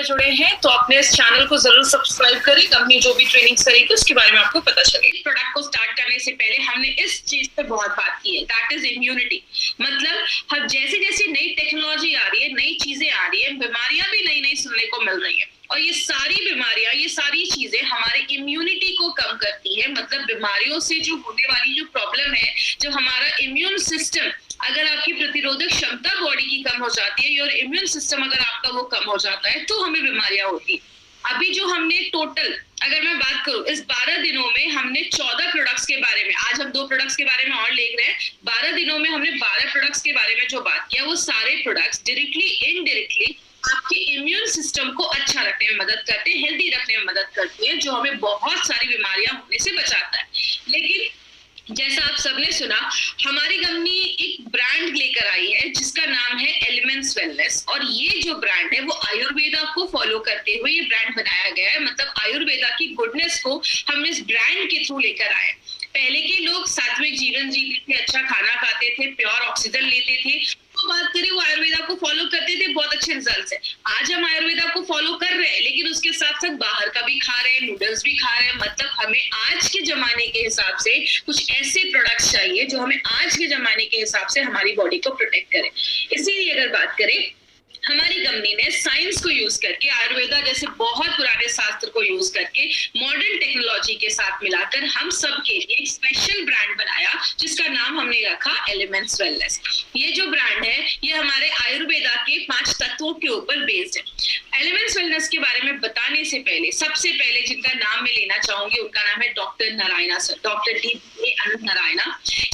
जुड़े हैं तो अपने इस चैनल को जरूर सब्सक्राइब करें। कंपनी जो भी ट्रेनिंग्स करेगी उसके बारे में आपको पता चलेगा। प्रोडक्ट को स्टार्ट करने से पहले हमने इस चीज पे बहुत बात की है, दैट इज इम्यूनिटी। मतलब हम जैसे जैसे नई टेक्नोलॉजी आ रही है, नई चीजें आ रही है, बीमारियां भी नई नई सुनने को मिल रही है और ये सारी बीमारियां, ये सारी चीजें हमारे इम्यूनिटी को कम करती है। मतलब बीमारियों से जो होने वाली जो प्रॉब्लम है, जो हमारा इम्यून सिस्टम, अगर आपकी प्रतिरोधक क्षमता बॉडी की कम हो जाती है, योर इम्यून सिस्टम अगर आपका वो कम हो जाता है तो हमें बीमारियां होती। अभी जो हमने टोटल अगर मैं बात करूं इस 12 दिनों में हमने 14 प्रोडक्ट्स के बारे में, आज हम 2 प्रोडक्ट्स के बारे में और देख रहे हैं। 12 दिनों में हमने 12 प्रोडक्ट्स के बारे में जो बात किया, वो सारे प्रोडक्ट्स डायरेक्टली इनडायरेक्टली आपके इम्यून सिस्टम को अच्छा रखने में मदद करते हैं, हेल्दी रखने में मदद करते हैं, जो हमें बहुत सारी बीमारियां होने से बचाता है। लेकिन जैसा आप सबने सुना, हमारी कंपनी एक ब्रांड लेकर आई है जिसका नाम है एलिमेंट्स वेलनेस, और ये जो ब्रांड है वो आयुर्वेदा को फॉलो करते हुए ये ब्रांड बनाया गया है। मतलब आयुर्वेदा की गुडनेस को हम इस ब्रांड के थ्रू लेकर आए। पहले के लोग सात्विक जीवन जीते थे, अच्छा खाना खाते थे, प्योर ऑक्सीजन लेते थे, तो बात करें वो आयुर्वेदा को फॉलो करते थे, बहुत अच्छे रिजल्ट्स है। आज हम आयुर्वेदा को फॉलो कर रहे हैं, लेकिन उसके साथ साथ बाहर का भी खा रहे हैं, नूडल्स भी खा रहे हैं। मतलब हमें आज के जमाने के हिसाब से कुछ ऐसे प्रोडक्ट्स चाहिए जो हमें आज के जमाने के हिसाब से हमारी बॉडी को प्रोटेक्ट करें। इसीलिए अगर बात करें, हमारी कंपनी ने साइंस को यूज करके, आयुर्वेदा जैसे बहुत पुराने शास्त्र को यूज करके, मॉडर्न टेक्नोलॉजी के साथ मिलाकर हम सब के लिए एक स्पेशल ब्रांड बनाया जिसका नाम हमने रखा एलिमेंट्स वेलनेस। ये जो ब्रांड है ये हमारे आयुर्वेदा के 5 तत्वों के ऊपर बेस्ड है। एलिमेंट्स वेलनेस के बारे में बताने से पहले सबसे पहले जिनका नाम मैं लेना चाहूंगी उनका नाम है doctor Narayana sir, doctor D Anant Narayana.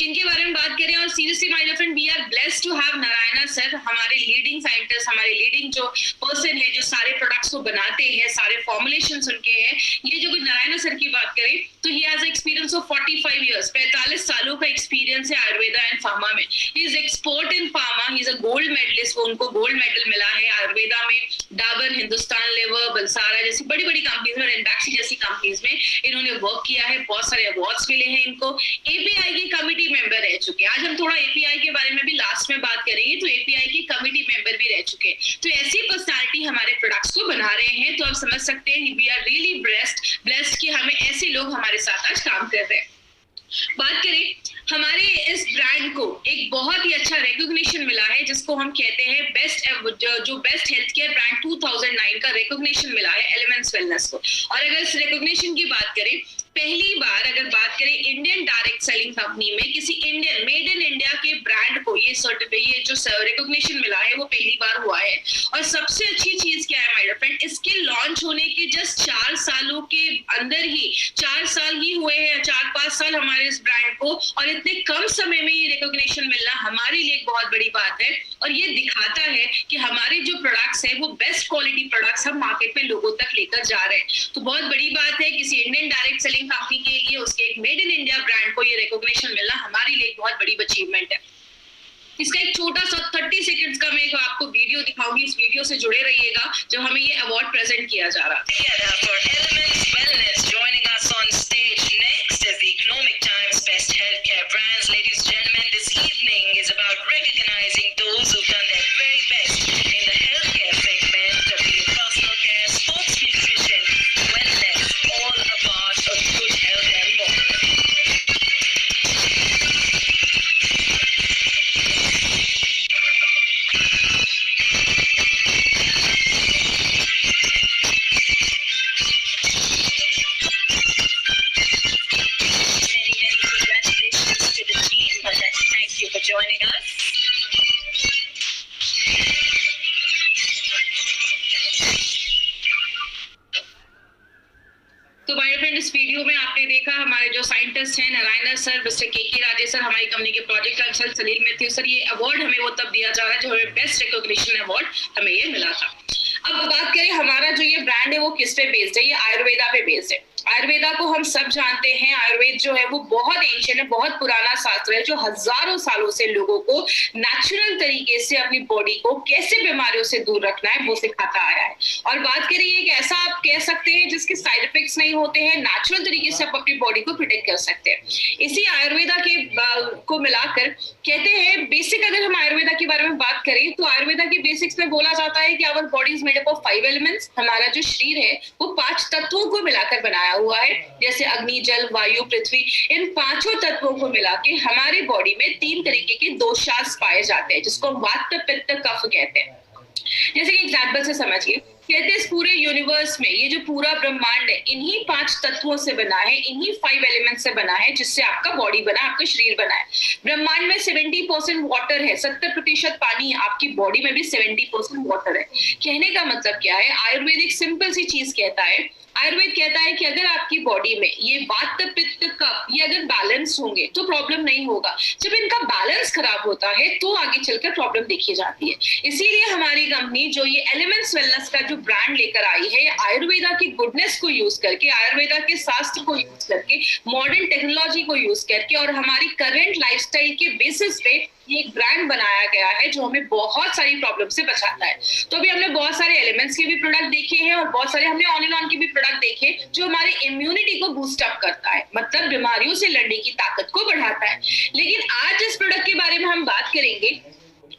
इनके बारे में बात करें, और seriously my dear friend, we are blessed to have Narayana sir, हमारे लीडिंग साइंटिस्ट, हमारे लीडिंग जो पर्सन है जो सारे प्रोडक्ट्स को बनाते हैं, सारे फॉर्मुलेशंस उनके हैं। ये जो नारायणा सर की बात करें तो he has experience of 45 years, 45 सालों का एक्सपीरियंस है आयुर्वेदा एंड फार्मा में। He is expert in pharma, he is a gold medallist, उनको गोल्ड मेडल मिला है आयुर्वेदा में। डाबर, हिंदुस्तान लेवर, बलसारा जैसी बड़ी बड़ी कंपनीज में, रेंडैक्सी जैसी कंपनीज में इन्होंने वर्क किया है, बहुत सारे अवार्ड्स मिले हैं इनको। एपीआई के कमिटी मेंबर रह चुके हैं। आज हम थोड़ा एपीआई के बारे में भी लास्ट में बात करेंगे, तो एपीआई की कमिटी मेंबर भी रह चुके हैं। तो ऐसी पर्सनालिटी हमारे प्रोडक्ट्स को बना रहे हैं, तो आप समझ सकते हैं वी आर रियली ब्लेस्ड कि हमें ऐसे लोग हमारे साथ आज काम कर रहे हैं। बात करें, हमारे इस ब्रांड को एक बहुत ही अच्छा रिकॉग्निशन मिला है जिसको हम कहते हैं बेस्ट हेल्थ केयर ब्रांड 2009 का रिकॉग्निशन मिला है एलिमेंट्स वेलनेस को। और अगर इस रिकॉग्निशन की बात करें, पहली बार अगर बात करें इंडियन डायरेक्ट सेलिंग कंपनी में किसी इंडियन मेड इन इंडिया के ब्रांड को ये जो रिकॉग्निशन मिला है वो पहली बार हुआ है। और सबसे अच्छी चीज क्या है माय डियर फ्रेंड, इसके लॉन्च होने के जस्ट 4 सालों के अंदर ही, 4 साल ही हुए हैं, 4-5 साल हमारे इस ब्रांड को, और इतने कम समय में ये रिकॉग्निशन मिलना हमारे लिए एक बहुत बड़ी बात है। और ये दिखाता है कि हमारे जो प्रोडक्ट्स हैं वो बेस्ट क्वालिटी प्रोडक्ट्स हम मार्केट में लोगों तक लेकर जा रहे हैं। तो बहुत बड़ी बात है किसी इंडियन डायरेक्ट सेलिंग कंपनी के लिए उसके एक मेड इन इंडिया ब्रांड को ये रिकॉग्निशन मिलना हमारे लिए एक बहुत बड़ी अचीवमेंट है। इसका एक छोटा सा 30 सेकंड्स का मैं आपको वीडियो दिखाऊंगी, इस वीडियो से जुड़े रहिएगा जब हमें ये अवार्ड प्रेजेंट किया जा रहा सर, मिस्टर के राजेश सर, हमारी कंपनी के प्रोजेक्ट कंसल्टेंट सलील में थे सर। ये अवार्ड हमें वो तब दिया जा रहा है जब हमें बेस्ट रिकॉग्निशन अवार्ड हमें ये मिला था। अब बात करें हमारा जो ये ब्रांड है वो किस पे बेस्ड है, ये आयुर्वेदा पे बेस्ड है। आयुर्वेदा को हम सब जानते हैं, आयुर्वेद जो है वो बहुत एंशिएंट है, बहुत पुराना शास्त्र है जो हजारों सालों से लोगों को नेचुरल तरीके से अपनी बॉडी को कैसे बीमारियों से दूर रखना है वो सिखाता आया है। और बात करें एक ऐसा आप कह सकते हैं जिसके साइड इफेक्ट्स नहीं होते हैं, नेचुरल तरीके से आप अपनी बॉडी को प्रोटेक्ट कर सकते हैं। इसी आयुर्वेदा के को मिलाकर कहते हैं, बेसिक अगर हम आयुर्वेदा के बारे में बात करें तो आयुर्वेदा के बेसिक्स में बोला जाता है कि our body is made up of 5 elements. हमारा जो शरीर है वो 5 तत्वों को मिलाकर बनाया हुआ है, जैसे अग्नि, जल, वायु, पृथ्वी। इन 5 तत्वों को मिला के हमारे बॉडी में 3 तरीके के दोषास पाए जाते हैं, जिसको वात, पित्त, कफ कहते हैं। जैसे कि एग्जाम्पल से समझिए, कहते हैं इस पूरे यूनिवर्स में ये जो पूरा ब्रह्मांड है इन्हीं 5 तत्वों से बना है, इन्हीं 5 एलिमेंट से बना है, जिससे आपका बॉडी बना, आपका शरीर बना है। ब्रह्मांड में 70% वाटर है, 70% पानी है, आपकी बॉडी में भी 70% वाटर है। कहने का मतलब क्या है, आयुर्वेदिक सिंपल सी चीज कहता है, आयुर्वेद कहता है कि अगर आपकी बॉडी में ये वात, पित्त, कफ ये अगर बैलेंस होंगे तो प्रॉब्लम नहीं होगा। जब इनका बैलेंस खराब होता है तो आगे चलकर प्रॉब्लम देखी जाती है। इसीलिए हमारी कंपनी जो ये एलिमेंट्स वेलनेस का जो ब्रांड लेकर आई है, आयुर्वेदा की गुडनेस को यूज करके, आयुर्वेदा के शास्त्र को यूज करके, मॉडर्न टेक्नोलॉजी को यूज करके और हमारी करंट लाइफस्टाइल के बेसिस पे ये एक ब्रांड बनाया गया है जो हमें बहुत सारी प्रॉब्लम से बचाता है। तो अभी हमने बहुत सारे एलिमेंट्स के भी प्रोडक्ट देखे हैं और बहुत सारे हमने ऑन एंड ऑन के भी प्रोडक्ट देखे जो हमारे इम्यूनिटी को बूस्ट अप करता है, मतलब बीमारियों से लड़ने की ताकत को बढ़ाता है। लेकिन आज जिस प्रोडक्ट के बारे में हम बात करेंगे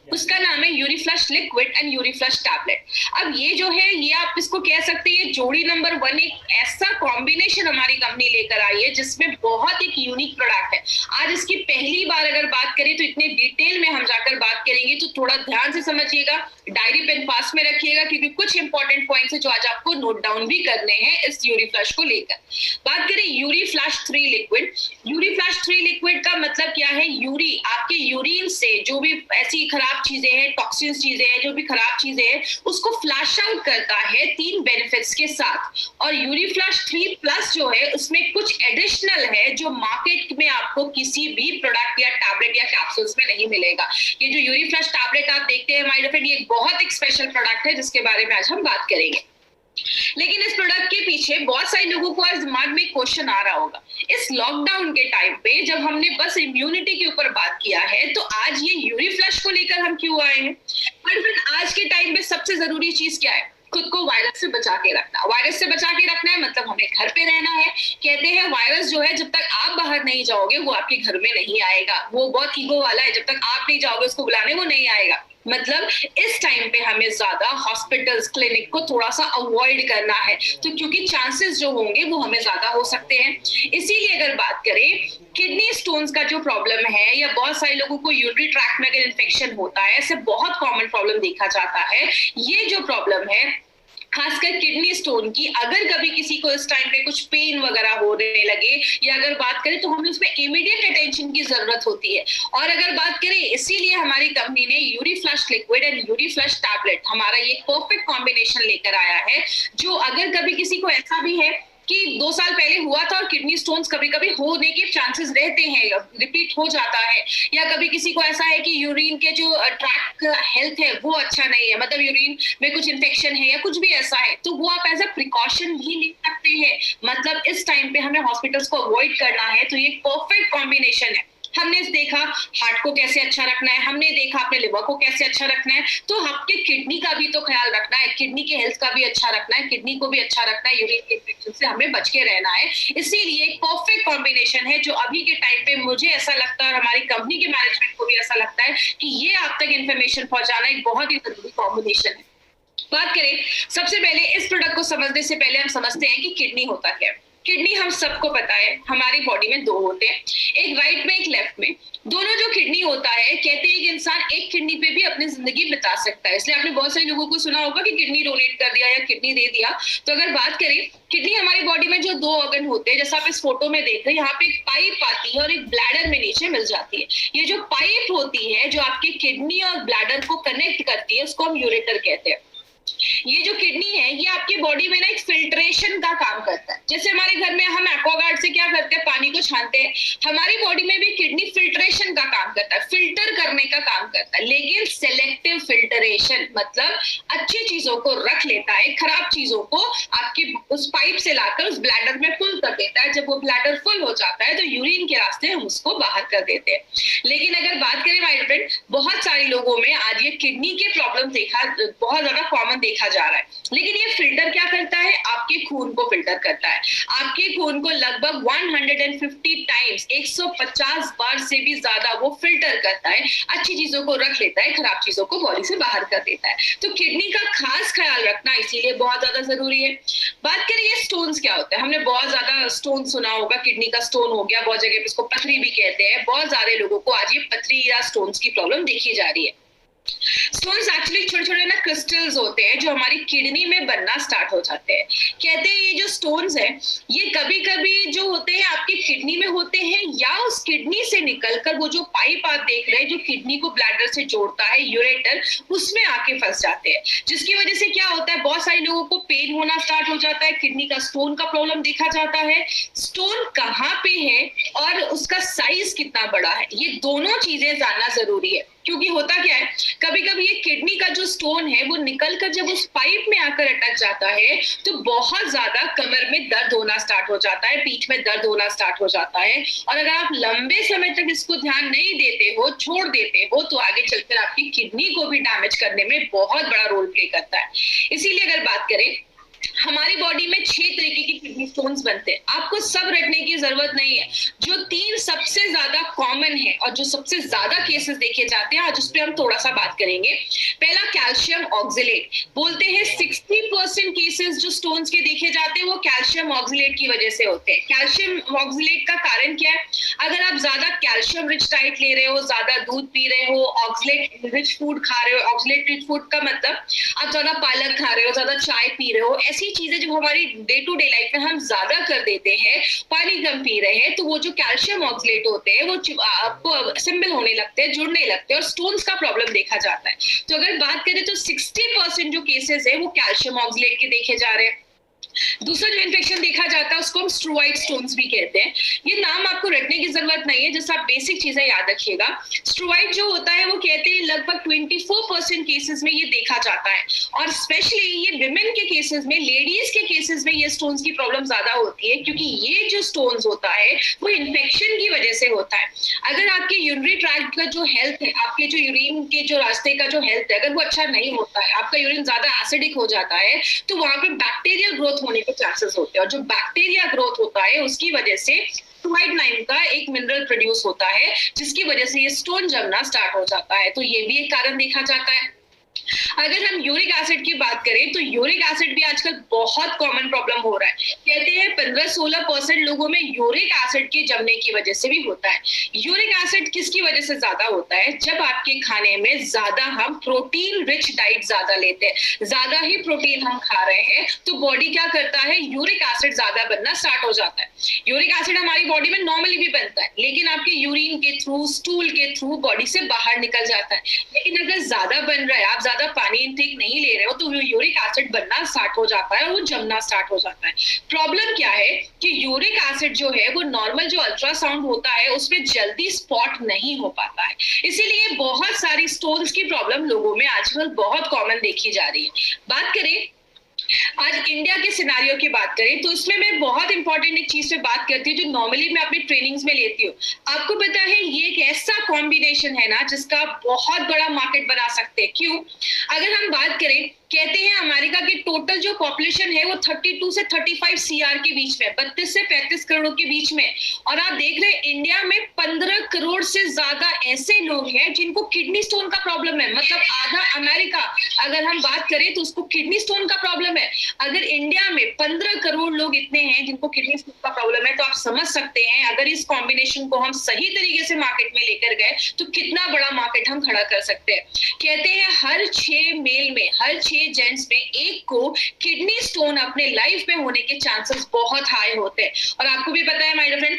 उसका नाम है यूरीफ्लश लिक्विड एंड यूरीफ्लश टैबलेट। अब ये जो है, ये आप इसको कह सकते हैं जोड़ी नंबर 1, एक ऐसा कॉम्बिनेशन हमारी कंपनी लेकर आई है जिसमें बहुत एक यूनिक प्रोडक्ट है। आज इसकी पहली बार अगर बात करें तो इतने डिटेल में हम जाकर बात करेंगे, तो थोड़ा ध्यान से समझिएगा, डायरी पेन पास में रखिएगा, क्योंकि कुछ इंपॉर्टेंट पॉइंट्स है जो आज आपको नोट डाउन भी करने हैं इस यूरीफ्लश को लेकर। बात करें यूरीफ्लश 3 लिक्विड। यूरीफ्लश 3 लिक्विड का मतलब क्या है, यूरी आपके यूरिन से जो भी ऐसी खराब चीजें हैं, टॉक्सिन्स चीजें हैं, जो भी खराब चीजें हैं, उसको फ्लैश आउट करता है 3 बेनिफिट्स के साथ। और यूरीफ्लश 3 प्लस जो है उसमें कुछ एडिशनल है जो मार्केट में आपको किसी भी प्रोडक्ट या टैबलेट या कैप्सूल्स में नहीं मिलेगा। ये जो यूरीफ्लश टैबलेट आप देखते हैं माय डियर फ्रेंड, ये बहुत एक स्पेशल प्रोडक्ट है जिसके बारे में आज हम बात करेंगे। लेकिन इस प्रोडक्ट के पीछे बहुत सारे लोगों को आज दिमाग में क्वेश्चन आ रहा होगा, इस लॉकडाउन के टाइम पे जब हमने बस इम्यूनिटी के ऊपर बात किया है तो आज ये यूरीफ्लश को लेकर हम क्यों आए हैं। पर फिर आज के टाइम पे सबसे जरूरी चीज क्या है, खुद को वायरस से बचा के रखना। वायरस से बचा के रखना है मतलब हमें घर पे रहना है। कहते हैं वायरस जो है जब तक आप बाहर नहीं जाओगे वो आपके घर में नहीं आएगा, वो बहुत ईगो वाला है, जब तक आप नहीं जाओगे उसको बुलाने वो नहीं आएगा। मतलब इस टाइम पे हमें ज्यादा हॉस्पिटल्स, क्लिनिक को थोड़ा सा अवॉइड करना है, तो क्योंकि चांसेस जो होंगे वो हमें ज्यादा हो सकते हैं। इसीलिए अगर बात करें किडनी स्टोन्स का जो प्रॉब्लम है, या बहुत सारे लोगों को यूरिनरी ट्रैक्ट में अगर इन्फेक्शन होता है, ऐसे बहुत कॉमन प्रॉब्लम देखा जाता है। ये जो प्रॉब्लम है खासकर किडनी स्टोन की, अगर कभी किसी को इस टाइम पे कुछ पेन वगैरह होने लगे या अगर बात करें तो हमें उसमें इमीडिएट अटेंशन की जरूरत होती है। और अगर बात करें, इसीलिए हमारी कंपनी ने यूरीफ्लश लिक्विड एंड यूरीफ्लश टैबलेट हमारा ये परफेक्ट कॉम्बिनेशन लेकर आया है, जो अगर कभी किसी को ऐसा भी है कि 2 साल पहले हुआ था और किडनी स्टोन्स कभी कभी होने के चांसेस रहते हैं, रिपीट हो जाता है, या कभी किसी को ऐसा है कि यूरिन के जो ट्रैक हेल्थ है वो अच्छा नहीं है, मतलब यूरिन में कुछ इन्फेक्शन है या कुछ भी ऐसा है, तो वो आप एज अ प्रिकॉशन भी ले सकते हैं। मतलब इस टाइम पे हमें हॉस्पिटल्स को अवॉइड करना है, तो ये परफेक्ट कॉम्बिनेशन है। हमने देखा हार्ट को कैसे अच्छा रखना है, हमने देखा अपने लिवर को कैसे अच्छा रखना है, तो आपके किडनी का भी तो ख्याल रखना है, किडनी के हेल्थ का भी अच्छा रखना है, किडनी को भी अच्छा रखना है, यूरिन इन्फेक्शन से हमें बच के रहना है। इसीलिए एक परफेक्ट कॉम्बिनेशन है जो अभी के टाइम पे मुझे ऐसा लगता है और हमारी कंपनी के मैनेजमेंट को भी ऐसा लगता है कि ये आप तक इन्फॉर्मेशन पहुंचाना एक बहुत ही जरूरी कॉम्बिनेशन है। बात करें, सबसे पहले इस प्रोडक्ट को समझने से पहले हम समझते हैं कि किडनी होता क्या है। किडनी हम सबको पता है हमारी बॉडी में 2 होते हैं, एक राइट में एक लेफ्ट में। दोनों जो किडनी होता है, कहते हैं कि इंसान एक किडनी पे भी अपनी जिंदगी बिता सकता है। इसलिए आपने बहुत सारे लोगों को सुना होगा कि किडनी डोनेट कर दिया या किडनी दे दिया। तो अगर बात करें किडनी हमारी बॉडी में जो 2 ऑर्गन होते हैं, जैसा आप इस फोटो में देख रहे हैं, यहाँ पे एक पाइप आती है और एक ब्लैडर में नीचे मिल जाती है। ये जो पाइप होती है जो आपके किडनी और ब्लैडर को कनेक्ट करती है उसको हम यूरेटर कहते हैं। ये जो किडनी है ये आपकी बॉडी में ना एक फिल्ट्रेशन का काम करता है। जैसे हमारे घर में हम एक्वागार्ड से क्या करते हैं, पानी को छानते हैं, हमारी बॉडी में भी किडनी फिल्ट्रेशन का काम करता है, फिल्टर करने का काम करता है, लेकिन सेलेक्टिव फिल्टरिंग एयरेशन, मतलब अच्छी चीजों को रख लेता है, खराब चीजों को आपके उस पाइप से लाकर उस ब्लैडर में फुल कर देता है। जब वो ब्लैडर फुल हो जाता है तो यूरिन के रास्ते हम उसको बाहर कर देते हैं। लेकिन अगर बात करें माय फ्रेंड, बहुत सारे लोगों में आज ये किडनी के प्रॉब्लम बहुत ज्यादा कॉमन देखा जा रहा है। लेकिन ये फिल्टर क्या करता है? आपके खून को फिल्टर करता है। आपके खून को लगभग 150 टाइम्स, 150 बार से भी ज्यादा वो फिल्टर करता है, अच्छी चीजों को रख लेता है, खराब चीजों को बॉडी से बाहर कर देता है। तो किडनी का खास ख्याल रखना इसीलिए बहुत ज्यादा जरूरी है। बात करें ये स्टोन्स क्या होता है, हमने बहुत ज्यादा स्टोन सुना होगा, किडनी का स्टोन हो गया, बहुत जगह पे इसको पथरी भी कहते हैं। बहुत सारे लोगों को आज ये पथरी या स्टोन्स की प्रॉब्लम देखी जा रही है। स्टोन्स एक्चुअली छोटे छोटे ना क्रिस्टल्स होते हैं जो हमारी किडनी में बनना स्टार्ट हो जाते हैं। कहते हैं ये जो स्टोन्स हैं ये कभी कभी जो होते हैं आपकी किडनी में होते हैं, या उस किडनी से निकलकर वो जो पाइप आप देख रहे हैं जो किडनी को ब्लैडर से जोड़ता है, यूरेटर, उसमें आके फंस जाते हैं। जिसकी वजह से क्या होता है, बहुत सारे लोगों को पेन होना स्टार्ट हो जाता है, किडनी का स्टोन का प्रॉब्लम देखा जाता है। स्टोन कहाँ पे है और उसका साइज कितना बड़ा है, ये दोनों चीजें जानना जरूरी है। क्योंकि होता क्या है, कभी कभी ये किडनी का जो स्टोन है वो निकलकर जब उस पाइप में आकर अटक जाता है तो बहुत ज्यादा कमर में दर्द होना स्टार्ट हो जाता है, पीठ में दर्द होना स्टार्ट हो जाता है। और अगर आप लंबे समय तक इसको ध्यान नहीं देते हो, छोड़ देते हो, तो आगे चलकर आपकी किडनी को भी डैमेज करने में बहुत बड़ा रोल प्ले करता है। इसीलिए अगर बात करें, हमारी बॉडी में 6 तरीके के किडनी स्टोन्स बनते हैं। आपको सब रटने की जरूरत नहीं है। जो 3 सबसे ज्यादा कॉमन है और जो सबसे ज्यादा केसेस देखे जाते हैं, आज उस पर हम थोड़ा सा बात करेंगे। पहला कैल्शियम ऑक्सलेट। बोलते हैं 60% केसेस जो स्टोन्स के देखे जाते हैं वो कैल्शियम ऑक्सलेट की वजह से होते हैं। कैल्शियम ऑक्सलेट का कारण क्या है? अगर आप ज्यादा कैल्शियम रिच डाइट ले रहे हो, ज्यादा दूध पी रहे हो, ऑक्सलेट रिच फूड खा रहे हो, ऑक्सलेट रिच फूड का मतलब आप ज्यादा पालक खा रहे हो, ज्यादा चाय पी रहे हो, ऐसी चीजें जो हमारी डे टू डे लाइफ में हम ज्यादा कर देते हैं, पानी कम पी रहे हैं, तो वो जो कैल्शियम ऑक्सलेट होते हैं वो आपको असेंबल होने लगते हैं, जुड़ने लगते हैं और स्टोन्स का प्रॉब्लम देखा जाता है। तो अगर बात करें तो 60% जो केसेस है वो कैल्शियम ऑक्सलेट के देखे जा रहे हैं। दूसरा जो इन्फेक्शन देखा जाता है उसको हम स्ट्रोइड स्टोन्स भी कहते हैं। ये नाम आपको रटने की जरूरत नहीं है, जस्ट आप बेसिक चीजें याद रखिएगा। स्ट्रोइड जो होता है वो कहते हैं लगभग 24% केसेस में ये देखा जाता है, और स्पेशली ये विमेन के केसेस में, लेडीज के केसेस में ये स्टोन्स की प्रॉब्लम ज्यादा होती है, क्योंकि ये जो स्टोन्स होता है वो इन्फेक्शन की वजह से होता है। अगर आपके यूरिनरी ट्रैक्ट का जो हेल्थ है, आपके जो यूरिन के जो रास्ते का जो हेल्थ है, अगर वो अच्छा नहीं होता है, आपका यूरिन ज्यादा एसिडिक हो जाता है, तो वहां पे बैक्टीरियल ग्रोथ होने के चांसेस होते हैं। और जो बैक्टीरिया ग्रोथ होता है उसकी वजह से स्ट्रोमाइड नाम का एक मिनरल प्रोड्यूस होता है, जिसकी वजह से ये स्टोन जमना स्टार्ट हो जाता है। तो ये भी एक कारण देखा जाता है। अगर हम यूरिक एसिड की बात करें तो यूरिक एसिड भी आजकल बहुत कॉमन प्रॉब्लम हो रहा है। कहते हैं 15-16% लोगों में यूरिक एसिड के जमने की वजह से भी होता है। यूरिक एसिड किसकी वजह से ज्यादा होता है? जब आपके खाने में ज्यादा हम प्रोटीन रिच डाइट ज्यादा लेते हैं, ज्यादा ही प्रोटीन हम खा रहे हैं, तो बॉडी क्या करता है, यूरिक एसिड ज्यादा बनना स्टार्ट हो जाता है। यूरिक एसिड हमारी बॉडी में नॉर्मली भी बनता है, लेकिन आपके यूरिन के थ्रू, स्टूल के थ्रू बॉडी से बाहर निकल जाता है। लेकिन अगर ज्यादा बन रहा है, आप ज्यादा पानी इनटेक नहीं ले रहे हो, तो यूरिक एसिड बनना स्टार्ट हो जाता है और वो जमना स्टार्ट हो जाता है। प्रॉब्लम क्या है कि यूरिक एसिड जो है वो नॉर्मल जो अल्ट्रासाउंड होता है उसमें जल्दी स्पॉट नहीं हो पाता है, इसीलिए बहुत सारी स्टोन्स की प्रॉब्लम लोगों में आजकल बहुत कॉमन देखी जा रही है। बात करें आज इंडिया के सिनारियो की बात करें तो इसमें मैं बहुत इंपॉर्टेंट एक चीज पे बात करती हूँ जो नॉर्मली मैं अपनी ट्रेनिंग्स में लेती हूँ। आपको पता है ये एक ऐसा कॉम्बिनेशन है ना जिसका बहुत बड़ा मार्केट बना सकते हैं। क्यों? अगर हम बात करें, कहते हैं अमेरिका की टोटल जो पॉपुलेशन है वो 32 से 35 सीआर के बीच में, 32 से 35 करोड़ के बीच में, और आप देख रहे हैं इंडिया में 15 करोड़ से ज्यादा ऐसे लोग हैं जिनको किडनी स्टोन का प्रॉब्लम है। मतलब आधा अमेरिका अगर हम बात करें तो उसको किडनी स्टोन का प्रॉब्लम है। अगर इंडिया में 15 करोड़ लोग इतने हैं जिनको किडनी स्टोन का प्रॉब्लम है, तो आप समझ सकते हैं अगर इस कॉम्बिनेशन को हम सही तरीके से मार्केट में लेकर गए तो कितना बड़ा मार्केट हम खड़ा कर सकते हैं। कहते हैं हर 6 मेल में, हर 6 जेंट्स में एक को किडनी स्टोन अपने लाइफ में होने के चांसेस बहुत हाई होते हैं। और आपको भी पता है माय डियर फ्रेंड,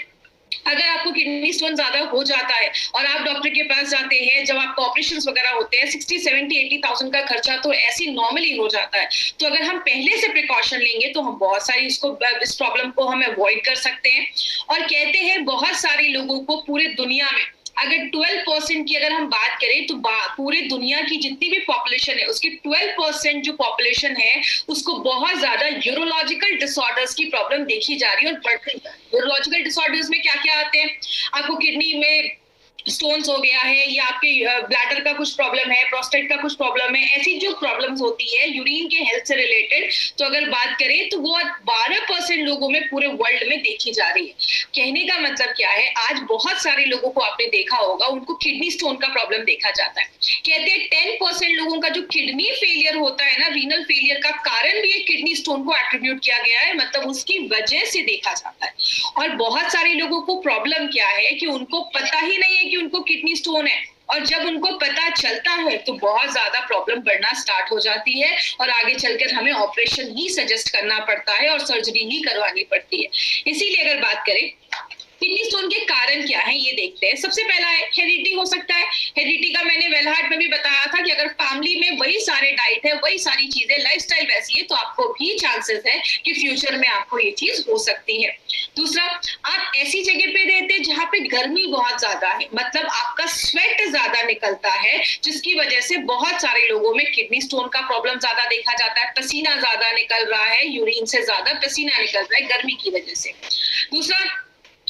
अगर आपको किडनी स्टोन ज्यादा हो जाता है और आप डॉक्टर के पास जाते हैं, जब आपको ऑपरेशंस वगैरह होते हैं, 60, 70, 80,000 का खर्चा तो ऐसी नॉर्मली हो जाता है। तो अगर हम पहले से प्रिकॉशन लेंगे तो हम बहुत सारी इस प्रॉब्लम को हम अवॉइड कर सकते हैं। और कहते हैं बहुत सारे लोगों को पूरे दुनिया में अगर 12% की अगर हम बात करें तो पूरे दुनिया की जितनी भी पॉपुलेशन है उसकी 12% जो पॉपुलेशन है उसको बहुत ज्यादा यूरोलॉजिकल डिसऑर्डर्स की प्रॉब्लम देखी जा रही है और बढ़ रही है। यूरोलॉजिकल डिसऑर्डर्स में क्या क्या आते हैं, आपको किडनी में स्टोन्स हो गया है, या आपके ब्लैडर का कुछ प्रॉब्लम है, प्रोस्टेट का कुछ प्रॉब्लम है, ऐसी जो प्रॉब्लम्स होती है यूरिन के हेल्थ से रिलेटेड, तो अगर बात करें तो वो 12% लोगों में पूरे वर्ल्ड में देखी जा रही है। कहने का मतलब क्या है, आज बहुत सारे लोगों को आपने देखा होगा उनको किडनी स्टोन का प्रॉब्लम देखा जाता है। कहते हैं 10% लोगों का जो किडनी फेलियर होता है ना, रीनल फेलियर का कारण भी एक किडनी स्टोन को एट्रीब्यूट किया गया है, मतलब उसकी वजह से देखा जाता है। और बहुत सारे लोगों को प्रॉब्लम क्या है कि उनको पता ही नहीं है कि उनको किडनी स्टोन है, और जब उनको पता चलता है तो बहुत ज्यादा प्रॉब्लम बढ़ना स्टार्ट हो जाती है और आगे चलकर हमें ऑपरेशन ही सजेस्ट करना पड़ता है और सर्जरी ही करवानी पड़ती है। इसीलिए अगर बात करें किडनी स्टोन के कारण क्या है ये देखते हैं। सबसे पहला है हेरिडिटी हो सकता है। हेरिडिटी का मैंने वेलहार्ट में भी बताया था कि अगर फैमिली में वही सारे डाइट है, वही सारी चीजें, लाइफस्टाइल वैसी है, तो आपको भी चांसेस है कि फ्यूचर में आपको ये चीज हो सकती है। दूसरा, आप ऐसी जगह पे रहते हैं जहाँ पे गर्मी बहुत ज्यादा है, मतलब आपका स्वेट ज्यादा निकलता है, जिसकी वजह से बहुत सारे लोगों में किडनी स्टोन का प्रॉब्लम ज्यादा देखा जाता है। पसीना ज्यादा निकल रहा है, यूरिन से ज्यादा पसीना निकल रहा है गर्मी की वजह से। दूसरा,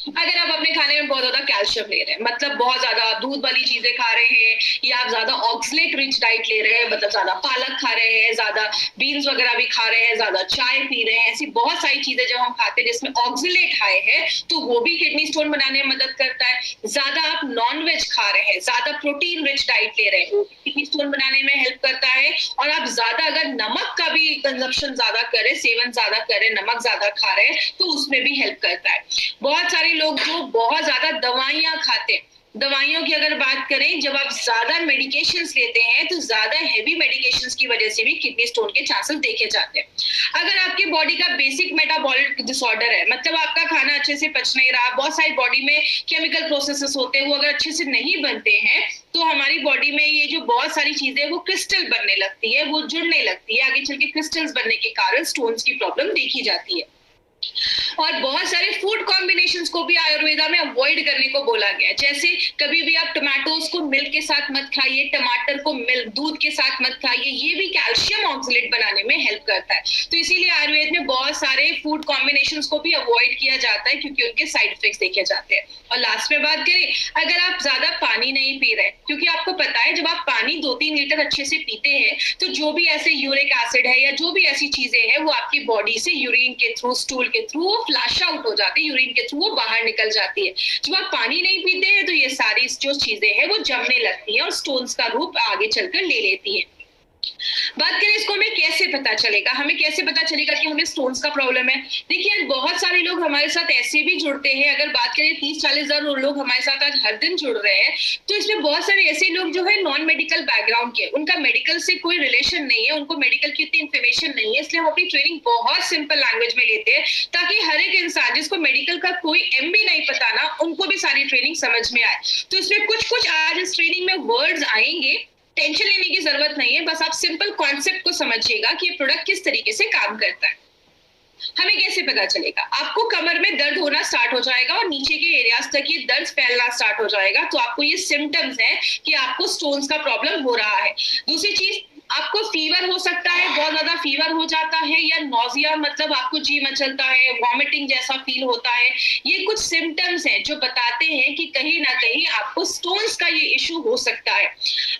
अगर आप अपने खाने में बहुत ज्यादा कैल्शियम ले रहे हैं, मतलब बहुत ज्यादा दूध वाली चीजें खा रहे हैं, या आप ज्यादा ऑक्सलेट रिच डाइट ले रहे हैं, मतलब ज्यादा पालक खा रहे हैं, ज्यादा बीन्स वगैरह भी खा रहे हैं, ज्यादा चाय पी रहे हैं, ऐसी बहुत सारी चीजें जब हम खाते हैं जिसमें ऑक्सलेट हाई है तो वो भी किडनी स्टोन बनाने में मदद करता है। ज्यादा आप नॉन वेज खा रहे हैं, ज्यादा प्रोटीन रिच डाइट ले रहे हैं, वो किडनी स्टोन बनाने में हेल्प करता है। और आप ज्यादा अगर नमक का भी कंजप्शन ज्यादा करें, सेवन ज्यादा करें, नमक ज्यादा खा रहे हैं, तो उसमें भी हेल्प करता है। बहुत सारे लोग जो बहुत ज्यादा दवाइयां खाते हैं, दवाइयों की अगर बात करें, जब आप ज्यादा मेडिकेशंस लेते हैं तो ज्यादा हेवी मेडिकेशंस की वजह से भी किडनी स्टोन के चांसेस देखे जाते हैं। अगर आपके बॉडी का बेसिक मेटाबॉलिक डिसऑर्डर है, मतलब आपका खाना अच्छे से पच नहीं रहा, बहुत सारी बॉडी में केमिकल प्रोसेसेस होते हैं, वो अगर अच्छे से नहीं बनते हैं तो हमारी बॉडी में ये जो बहुत सारी चीजें वो क्रिस्टल बनने लगती है, वो जुड़ने लगती है, आगे चल के क्रिस्टल्स बनने के कारण स्टोन्स की प्रॉब्लम देखी जाती है। और बहुत सारे फूड कॉम्बिनेशंस को भी आयुर्वेदा में अवॉइड करने को बोला गया है। जैसे कभी भी आप टमाटोज को मिल्क के साथ मत खाइए, टमाटर को मिल्क दूध के साथ मत खाइए, ये भी कैल्शियम ऑक्सलेट बनाने में हेल्प करता है। तो इसीलिए आयुर्वेद में बहुत सारे फूड कॉम्बिनेशंस को भी अवॉइड किया जाता है, क्योंकि उनके साइड इफेक्ट्स देखे जाते हैं। और लास्ट में बात करें, अगर आप ज्यादा पानी नहीं पी रहे, क्योंकि आपको पता है जब आप पानी 2-3 लीटर अच्छे से पीते हैं तो जो भी ऐसे यूरिक एसिड है या जो भी ऐसी चीजें हैं वो आपकी बॉडी से यूरिन के थ्रू, स्टूल के थ्रू वो फ्लैश आउट हो जाती है, यूरिन के थ्रू वो बाहर निकल जाती है। जब आप पानी नहीं पीते हैं तो ये सारी जो चीजें हैं वो जमने लगती है और स्टोन्स का रूप आगे चलकर ले लेती है। बात करें इसको हमें कैसे पता चलेगा, हमें कैसे पता चलेगा कि हमें स्टोन्स का प्रॉब्लम है। देखिए, बहुत सारे लोग हमारे साथ ऐसे भी जुड़ते हैं, अगर बात करें 30-40 हजार लोग हमारे साथ आज हर दिन जुड़ रहे हैं, तो इसमें बहुत सारे ऐसे लोग जो है नॉन मेडिकल बैकग्राउंड के, उनका मेडिकल से कोई रिलेशन नहीं है, उनको मेडिकल की इतनी इन्फॉर्मेशन नहीं है, इसलिए हम अपनी ट्रेनिंग बहुत सिंपल लैंग्वेज में लेते हैं ताकि हर एक इंसान जिसको मेडिकल का कोई एम भी नहीं पता ना, उनको भी सारी ट्रेनिंग समझ में आए। तो इसमें कुछ आज इस ट्रेनिंग में वर्ड्स आएंगे, टेंशन लेने की जरूरत नहीं है, बस आप सिंपल कॉन्सेप्ट को समझिएगा कि ये प्रोडक्ट किस तरीके से काम करता है। हमें कैसे पता चलेगा, आपको कमर में दर्द होना स्टार्ट हो जाएगा और नीचे के एरियाज तक ये दर्द फैलना स्टार्ट हो जाएगा, तो आपको ये सिम्टम्स है कि आपको स्टोन्स का प्रॉब्लम हो रहा है। दूसरी चीज, आपको फीवर हो सकता है, बहुत ज्यादा फीवर हो जाता है, या नोजिया, मतलब आपको जी मचलता है, वॉमिटिंग जैसा फील होता है। ये कुछ सिम्टम्स हैं जो बताते हैं कि कहीं ना कहीं आपको स्टोन्स का ये इशू हो सकता है।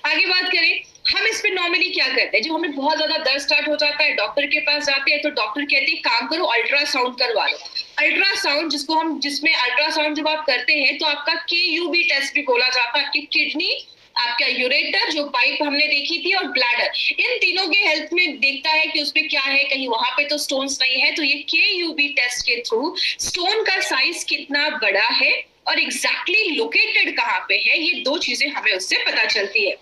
आगे बात करें, हम इस पे नॉर्मली क्या करते हैं, जब हमें बहुत ज्यादा दर्द स्टार्ट हो जाता है, डॉक्टर के पास जाते हैं तो डॉक्टर कहते हैं काम करो, अल्ट्रासाउंड करवा लो। अल्ट्रासाउंड जिसमें अल्ट्रासाउंड जब आप करते हैं तो आपका KUB टेस्ट भी बोला जाता है, आपकी किडनी, आपका यूरेटर जो पाइप हमने देखी थी, और ब्लैडर, इन तीनों के हेल्थ में देखता है कि उसमें क्या है, कहीं वहां पे तो स्टोन्स नहीं है। तो ये KUB टेस्ट के थ्रू स्टोन का साइज कितना बड़ा है और एग्जैक्टली लोकेटेड कहाँ पे है, ये 2 चीजें हमें उससे पता चलती है।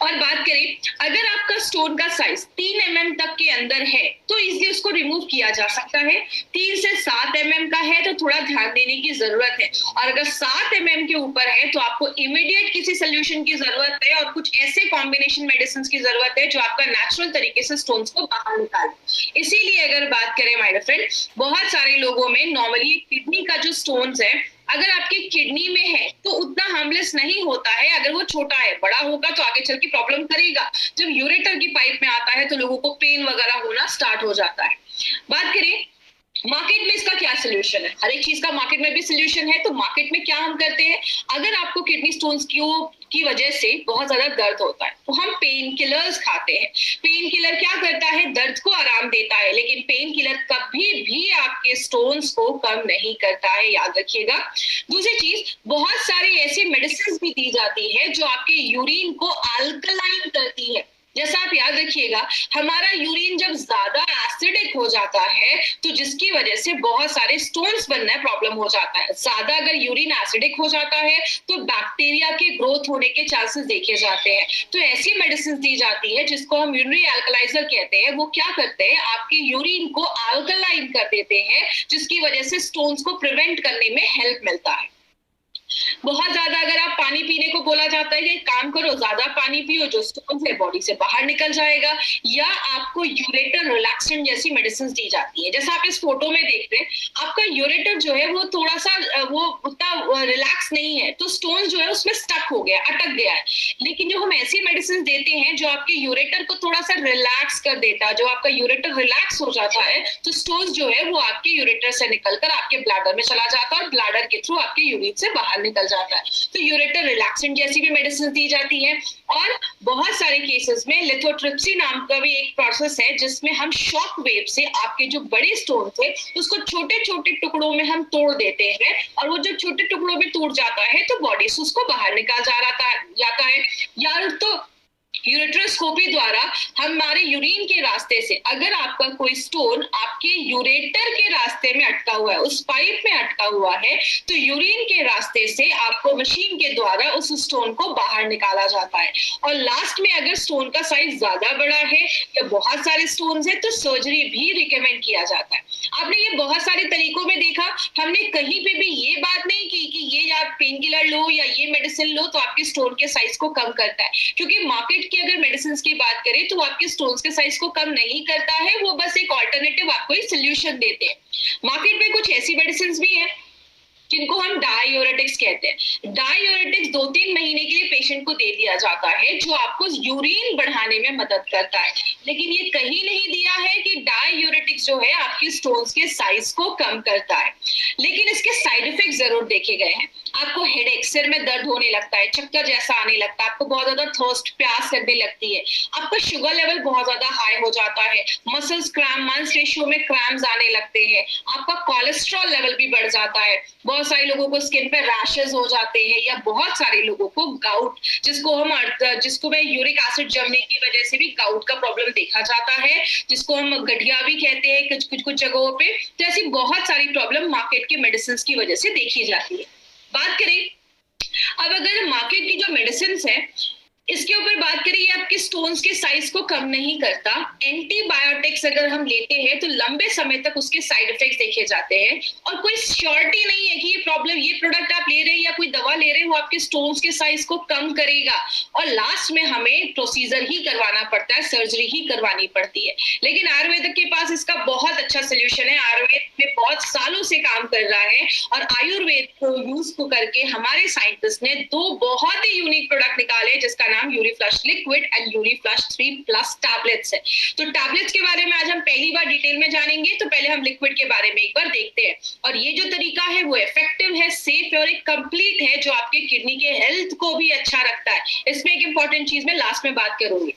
और बात करें, अगर आपका स्टोन का साइज 3 mm तक के अंदर है तो इजीली उसको रिमूव किया जा सकता है। 3 से 7 mm का है तो थोड़ा ध्यान देने की जरूरत है, और अगर 7 mm के ऊपर है तो आपको इमीडिएट किसी सोल्यूशन की जरूरत है और कुछ ऐसे कॉम्बिनेशन मेडिसिन की जरूरत है जो आपका नेचुरल तरीके से स्टोन्स को बाहर निकाले। इसीलिए अगर बात करें माय फ्रेंड, बहुत सारे लोगों में नॉर्मली किडनी का जो स्टोन्स है, अगर आपके किडनी में है तो उतना हार्मलेस नहीं होता है अगर वो छोटा है, बड़ा होगा तो आगे चल के प्रॉब्लम करेगा। जब यूरेटर की पाइप में आता है तो लोगों को पेन वगैरह होना स्टार्ट हो जाता है। बात करें मार्केट में इसका क्या सोल्यूशन है, हर एक चीज का मार्केट में भी सोल्यूशन है। तो मार्केट में क्या हम करते हैं, अगर आपको किडनी स्टोन्स की वजह से बहुत ज्यादा दर्द होता है तो हम पेन किलर्स खाते हैं। पेन किलर क्या करता है, दर्द को आराम देता है, लेकिन पेन किलर कभी भी आपके स्टोन्स को कम नहीं करता है, याद रखिएगा। दूसरी चीज, बहुत सारे ऐसे मेडिसिन भी दी जाती है जो आपके यूरिन को अल्कलाइन करती है। जैसा आप याद रखिएगा, हमारा यूरिन जब ज्यादा एसिडिक हो जाता है तो जिसकी वजह से बहुत सारे स्टोन्स बनना प्रॉब्लम हो जाता है। ज्यादा अगर यूरिन एसिडिक हो जाता है तो बैक्टीरिया के ग्रोथ होने के चांसेस देखे जाते हैं। तो ऐसी मेडिसिन दी जाती है जिसको हम यूरिनरी अल्कलाइजर कहते हैं। वो क्या करते हैं, आपके यूरिन को अल्कलाइन कर देते हैं, जिसकी वजह से स्टोन्स को प्रिवेंट करने में हेल्प मिलता है। बहुत ज्यादा अगर आप पानी पीने को बोला जाता है कि काम करो, ज्यादा पानी पियो, जो स्टोन्स है बॉडी से बाहर निकल जाएगा। या आपको यूरेटर रिलैक्सेंट जैसी मेडिसिन दी जाती है। जैसा आप इस फोटो में देख रहे हैं, आपका यूरेटर जो है वो थोड़ा सा वो उतना रिलैक्स नहीं है, तो स्टोन जो है उसमें स्टक हो गया, अटक गया है। लेकिन जो हम ऐसी मेडिसिन देते हैं जो आपके यूरेटर को थोड़ा सा रिलैक्स कर देता है, जो आपका यूरेटर रिलैक्स हो जाता है तो स्टोन्स जो है वो आपके यूरेटर से निकलकर आपके ब्लैडर में चला जाता है और ब्लैडर के थ्रू आपके यूरिन से बाहर निकल जाता है। तो यूरेटर रिलैक्सेंट जैसी भी मेडिसिन दी जाती है। और बहुत सारे केसेस में लिथोट्रिप्सी नाम का भी एक प्रोसेस है जिसमें हम शॉक वेव से आपके जो बड़े स्टोन थे उसको छोटे छोटे टुकड़ों में हम तोड़ देते हैं, और वो जब छोटे टुकड़ों में टूट जाता है तो बॉडी से उसको बाहर निकाल जाता है। या तो यूरेट्रोस्कोपी द्वारा हमारे यूरिन के रास्ते से, अगर आपका कोई स्टोन आपके यूरेटर के रास्ते में अटका हुआ है, उस पाइप में अटका हुआ है, तो यूरिन के रास्ते से आपको मशीन के द्वारा उस स्टोन को बाहर निकाला जाता है। और लास्ट में अगर स्टोन का साइज ज्यादा बड़ा है या बहुत सारे स्टोन्स है तो सर्जरी भी रिकमेंड किया जाता है। आपने ये बहुत सारे तरीकों में देखा, हमने कहीं पे भी ये बात नहीं की कि ये आप पेन किलर लो या ये मेडिसिन लो तो आपके स्टोन के साइज को कम करता है, क्योंकि मार्केट की अगर मेडिसिन की बात करें तो आपके स्टोन्स के साइज को कम नहीं करता है, वो बस एक ऑल्टरनेटिव आपको एक सोल्यूशन देते हैं। मार्केट में कुछ ऐसी मेडिसिन भी है जिनको हम डायूरेटिक्स कहते हैं। डायूरेटिक्स 2-3 महीने के लिए पेशेंट को दे दिया जाता है जो आपको यूरिन बढ़ाने में मदद करता है, लेकिन ये कहीं नहीं दिया है कि डायूरेटिक्स जो है आपके स्टोन्स के साइज को कम करता है। लेकिन इसके साइड इफेक्ट जरूर देखे गए हैं। आपको हेडेक, सिर में दर्द होने लगता है, चक्कर जैसा आने लगता है, आपको बहुत ज्यादा थर्स्ट, प्यास लगने लगती है, आपका शुगर लेवल बहुत ज्यादा हाई हो जाता है, मसल्स क्रैम्प, मांसपेशियों में क्रैम्प्स आने लगते हैं, आपका कोलेस्ट्रॉल लेवल भी बढ़ जाता है, बहुत सारे लोगों को स्किन पे रैशेस हो जाते हैं, या बहुत सारे लोगों को गाउट, जिसको में यूरिक एसिड जमने की वजह से भी गाउट का प्रॉब्लम देखा जाता है, जिसको हम गठिया भी कहते हैं कुछ जगहों पे। तो ऐसी बहुत सारी प्रॉब्लम मार्केट के मेडिसिन की वजह से देखी जाती है। बात करें अब अगर मार्केट की जो मेडिसिन है इसके ऊपर बात करें, ये आपके स्टोन्स के साइज को कम नहीं करता। एंटीबायोटिक्स अगर हम लेते हैं तो लंबे समय तक उसके साइड इफेक्ट्स देखे जाते हैं, और कोई श्योरिटी नहीं है कि ये प्रोडक्ट आप ले रहे हैं या कोई दवा ले रहे हैं वो आपके स्टोन्स के साइज को कम करेगा। और लास्ट में हमें प्रोसीजर ही करवाना पड़ता है, सर्जरी ही करवानी पड़ती है। लेकिन आयुर्वेद के पास इसका बहुत अच्छा सोल्यूशन है। आयुर्वेद में बहुत सालों से काम कर रहा है, और आयुर्वेद को यूज करके हमारे साइंटिस्ट ने 2 बहुत ही यूनिक प्रोडक्ट निकाले जिसका नाम यूरीफ्लश लिक्विड एंड यूरीफ्लश 3+ टैबलेट्स है। तो टैबलेट्स के बारे में आज हम पहली बार डिटेल में जानेंगे, तो पहले हम लिक्विड के बारे में एक बार देखते हैं। और ये जो तरीका है वो इफेक्टिव है, सेफ है और एक कंप्लीट है जो आपके किडनी के हेल्थ को भी अच्छा रखता है। इसमें एक इंपॉर्टेंट चीज मैं लास्ट में बात करूंगी।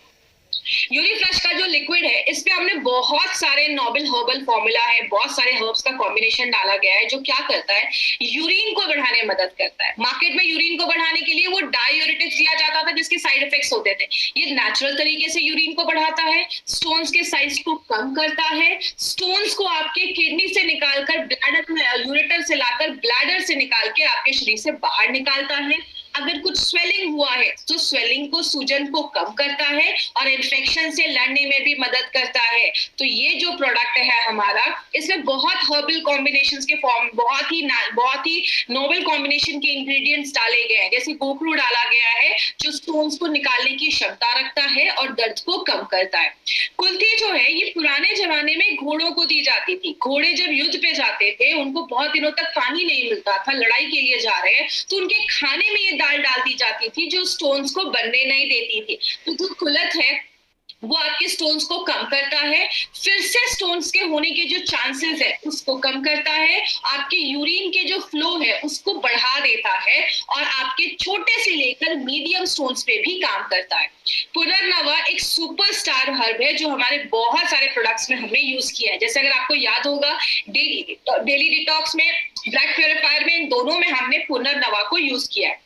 यूरीफ्लश का जो लिक्विड है इस पे हमने बहुत सारे नोबल हर्बल फॉर्मूला है, बहुत सारे हर्ब्स का कॉम्बिनेशन डाला गया है जो क्या करता है, यूरिन को बढ़ाने में मदद करता है। मार्केट में यूरिन को बढ़ाने के लिए वो डायूरेटिक्स दिया जाता था जिसके साइड इफेक्ट्स होते थे। ये नेचुरल तरीके से यूरिन को बढ़ाता है, स्टोन्स के साइज को कम करता है, स्टोन्स को आपके किडनी से निकालकर ब्लैडर में, यूरेटर से लाकर ब्लैडर से निकाल के आपके शरीर से बाहर निकालता है। अगर कुछ स्वेलिंग हुआ है तो स्वेलिंग को, सूजन को कम करता है और इन्फेक्शन से लड़ने में भी मदद करता है। तो ये जो प्रोडक्ट है हमारा, इसमें बहुत हर्बल कॉम्बिनेशंस के फॉर्म, बहुत ही नोबल कॉम्बिनेशन के इंग्रेडिएंट्स डाले गए हैं। जैसे गोखरू डाला गया है जो स्टोन्स को निकालने की क्षमता रखता है और दर्द को कम करता है। कुल्थी जो है ये पुराने जमाने में घोड़ों को दी जाती थी। घोड़े जब युद्ध पे जाते थे, उनको बहुत दिनों तक पानी नहीं मिलता था, लड़ाई के लिए जा रहे हैं, तो उनके खाने में ये दाल डाल दी जाती थी जो स्टोन्स को बनने नहीं देती थी। तो जो कुलथ है वो आपके स्टोन्स को कम करता है, फिर से स्टोन्स के होने के जो चांसेस है उसको कम करता है, आपके यूरिन के जो फ्लो है उसको बढ़ा देता है और आपके छोटे से लेकर मीडियम स्टोन्स पे भी काम करता है। पुनर्नवा एक सुपरस्टार हर्ब है जो हमारे बहुत सारे प्रोडक्ट्स में हमने यूज किया है। जैसे अगर आपको याद होगा, डेली डिटॉक्स में, ब्लड प्योरीफायर में, इन दोनों में हमने पुनर्नवा को यूज किया है।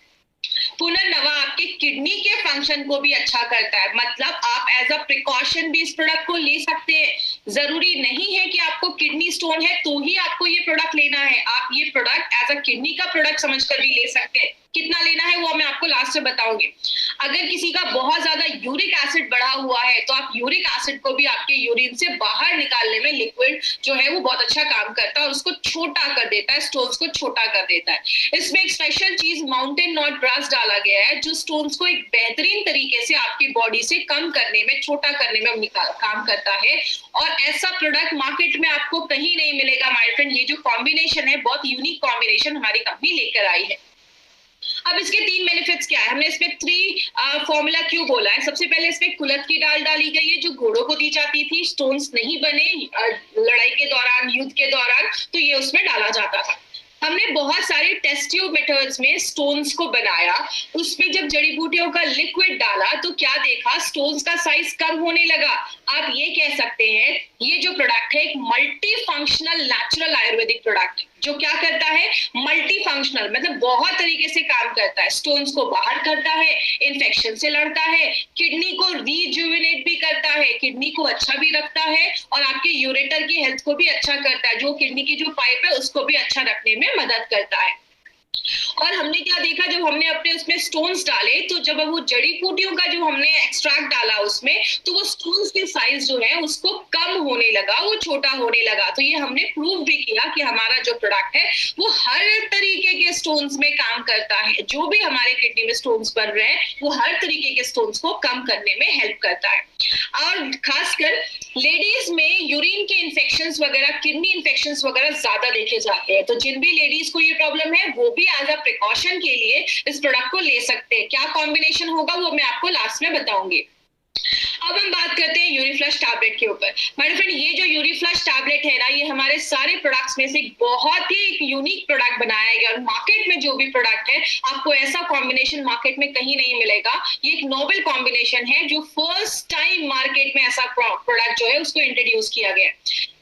पुनर्नवा आपके किडनी के फंक्शन को भी अच्छा करता है, मतलब आप एज अ प्रिकॉशन भी इस प्रोडक्ट को ले सकते हैं। जरूरी नहीं है कि आपको किडनी स्टोन है तो ही आपको ये प्रोडक्ट लेना है, आप ये प्रोडक्ट एज अ किडनी का प्रोडक्ट समझकर भी ले सकते हैं। कितना लेना है वो मैं आपको लास्ट में बताऊंगी। अगर किसी का बहुत ज्यादा यूरिक एसिड बढ़ा हुआ है तो आप यूरिक एसिड को भी आपके यूरिन से बाहर निकालने में लिक्विड जो है वो बहुत अच्छा काम करता है और उसको छोटा कर देता है, स्टोन्स को छोटा कर देता है। इसमें एक स्पेशल चीज माउंटेन नॉट ग्रास डाला गया है जो स्टोन्स को एक बेहतरीन तरीके से आपकी बॉडी से कम करने में, छोटा करने में काम करता है। और ऐसा प्रोडक्ट मार्केट में आपको कहीं नहीं मिलेगा माय फ्रेंड। ये जो कॉम्बिनेशन है बहुत यूनिक कॉम्बिनेशन हमारी कंपनी लेकर आई है। अब इसके 3 बेनिफिट्स क्या है, हमने इसमें 3 फॉर्मूला क्यों बोला है। सबसे पहले इसमें कुलथ की दाल डाली गई है जो घोड़ों को दी जाती थी, स्टोन्स नहीं बने लड़ाई के दौरान, युद्ध के दौरान, तो ये उसमें डाला जाता था। हमने बहुत सारे टेस्ट ट्यूब मेथड्स में स्टोन्स को बनाया, उसमें जब जड़ी बूटियों का लिक्विड डाला तो क्या देखा, स्टोन्स का साइज कम होने लगा। आप ये कह सकते हैं ये जो प्रोडक्ट है एक multi functional natural Ayurvedic product जो क्या करता है, मल्टी फंक्शनल, मतलब बहुत तरीके से काम करता है। स्टोन्स को बाहर करता है, इन्फेक्शन से लड़ता है, किडनी को रिजुविनेट भी करता है, किडनी को अच्छा भी रखता है और आपके यूरेटर की हेल्थ को भी अच्छा करता है, जो किडनी की जो पाइप है उसको भी अच्छा रखने में मदद करता है। और हमने क्या देखा, जब हमने अपने उसमें स्टोन्स डाले तो जब वो जड़ी बूटियों का जो हमने एक्सट्रैक्ट डाला उसमें, तो वो स्टोन्स के साइज जो है उसको कम होने लगा, वो छोटा होने लगा। तो ये हमने प्रूव भी किया कि हमारा जो प्रोडक्ट है वो हर तरीके के स्टोन्स में काम करता है। जो भी हमारे किडनी में स्टोन्स बन रहे हैं वो हर तरीके के स्टोन्स को कम करने में हेल्प करता है। और खासकर लेडीज में यूरिन के इन्फेक्शंस वगैरह, किडनी इन्फेक्शंस वगैरह ज्यादा देखे जाते हैं। तो जिन भी लेडीज को ये प्रॉब्लम है वो भी एज अ प्रिकॉशन के लिए इस प्रोडक्ट को ले सकते हैं। क्या कॉम्बिनेशन होगा वो मैं आपको लास्ट में बताऊंगी। अब हम बात करते हैं यूरिफ्लश टैबलेट के ऊपर। माय फ्रेंड, ये जो यूरिफ्लश टैबलेट है ना, ये हमारे सारे प्रोडक्ट्स में से बहुत ही एक यूनिक प्रोडक्ट बनाया गया और मार्केट में जो भी प्रोडक्ट है आपको ऐसा कॉम्बिनेशन मार्केट में कहीं नहीं मिलेगा। ये एक नोबल कॉम्बिनेशन है जो फर्स्ट टाइम मार्केट में ऐसा प्रोडक्ट जो है उसको इंट्रोड्यूस किया गया।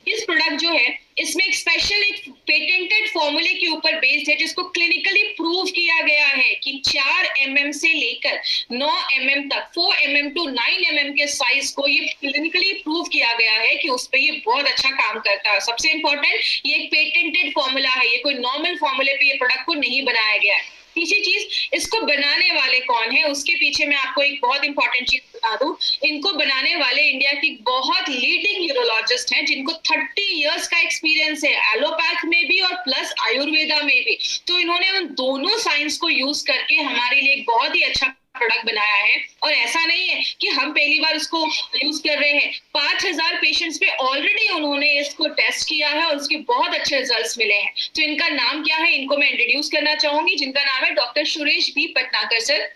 इस प्रोडक्ट जो है इसमें एक स्पेशल एक पेटेंटेड फॉर्मूले के ऊपर बेस्ड है जिसको क्लिनिकली प्रूव किया गया है कि 4 mm से लेकर 9 mm तक, 4 mm to 9 mm के साइज को ये क्लिनिकली प्रूव किया गया है कि उस पे ये बहुत अच्छा काम करता है। सबसे इंपॉर्टेंट, ये एक पेटेंटेड फॉर्मूला है, ये कोई नॉर्मल फॉर्मूले पे ये प्रोडक्ट को नहीं बनाया गया है। तीसरी चीज, इसको बनाने वाले कौन है उसके पीछे मैं आपको एक बहुत इंपॉर्टेंट चीज बता दूं। इनको बनाने वाले इंडिया की बहुत लीडिंग न्यूरोलॉजिस्ट हैं जिनको 30 इयर्स का एक्सपीरियंस है, एलोपैथ में भी और प्लस आयुर्वेदा में भी। तो इन्होंने उन दोनों साइंस को यूज करके हमारे लिए एक बहुत ही अच्छा प्रोडक्ट बनाया है। और ऐसा नहीं है कि हम पहली बार इसको यूज कर रहे हैं, 5000 पेशेंट्स पे ऑलरेडी उन्होंने इसको टेस्ट किया है और उसके बहुत अच्छे रिजल्ट्स मिले हैं। तो इनका नाम क्या है, इनको मैं इंट्रोड्यूस करना चाहूंगी, जिनका नाम है डॉक्टर सुरेश बी पटनाकर सर।